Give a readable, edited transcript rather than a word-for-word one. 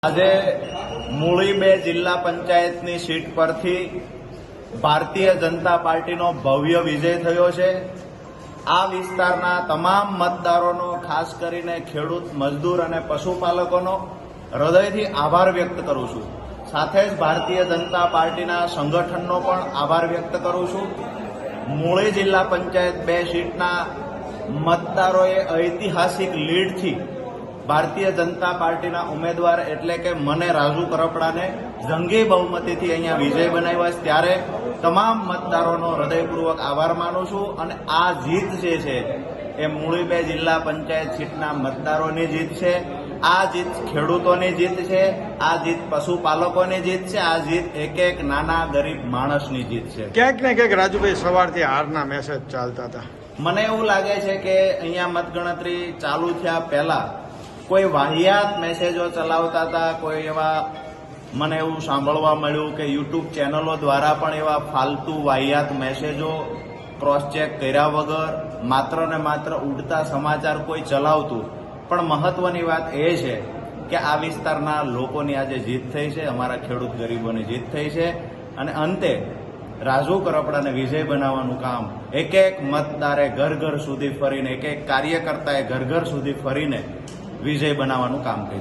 આજે મૂળી 2 જિલ્લા પંચાયતની સીટ પરથી ભારતીય જનતા પાર્ટીનો ભવ્ય વિજય થયો છે। આ વિસ્તારના તમામ મતદારોનો, ખાસ કરીને ખેડૂત, મજદૂર અને પશુપાલકોનો હૃદયથી આભાર વ્યક્ત કરું છું। સાથે જ ભારતીય જનતા પાર્ટીના સંગઠનનો પણ આભાર વ્યક્ત કરું છું। મૂળી જિલ્લા પંચાયત 2 સીટના મતદારોએ ઐતિહાસિક લીડથી ભારતીય જનતા પાર્ટીના ઉમેદવાર એટલે કે મને રાજુ કરપડાને જંગી બહુમતીથી અહીંયા વિજય બનાવ્યા છે। ત્યારે તમામ મતદારોનો હૃદયપૂર્વક આભાર માનું છું અને આ જીત જે છે એ મૂળી 2 જિલ્લા પંચાયત સીટના મતદારોની જીત છે। આ જીત ખેડૂતોની જીત છે, આ જીત પશુપાલકોની જીત છે, આ જીત એક એક નાના ગરીબ માણસની જીત છે। ક્યાંક ને ક્યાંક રાજુભાઈ સવારથી હારના મેસેજ ચાલતા હતા। મને એવું લાગે છે કે અહીંયા મતગણતરી ચાલુ થયા પહેલા કોઈ વાહિયાત મેસેજો ચલાવતા હતા, કોઈ એવા મને એવું સાંભળવા મળ્યું કે યુટ્યુબ ચેનલો દ્વારા પણ એવા ફાલતુ વાહિયાત મેસેજો ક્રોસચેક કર્યા વગર માત્ર ને માત્ર ઉડતા સમાચાર કોઈ ચલાવતું। પણ મહત્વની વાત એ છે કે આ વિસ્તારના લોકોની આજે જીત થઈ છે, અમારા ખેડૂત ગરીબોની જીત થઈ છે અને અંતે રાજુ કરપડાને વિજય બનાવવાનું કામ એક એક મતદારે ઘર ઘર સુધી ફરીને, એક એક કાર્યકર્તાએ ઘર ઘર સુધી ફરીને વિજય બનાવવાનું કામ કર્યું।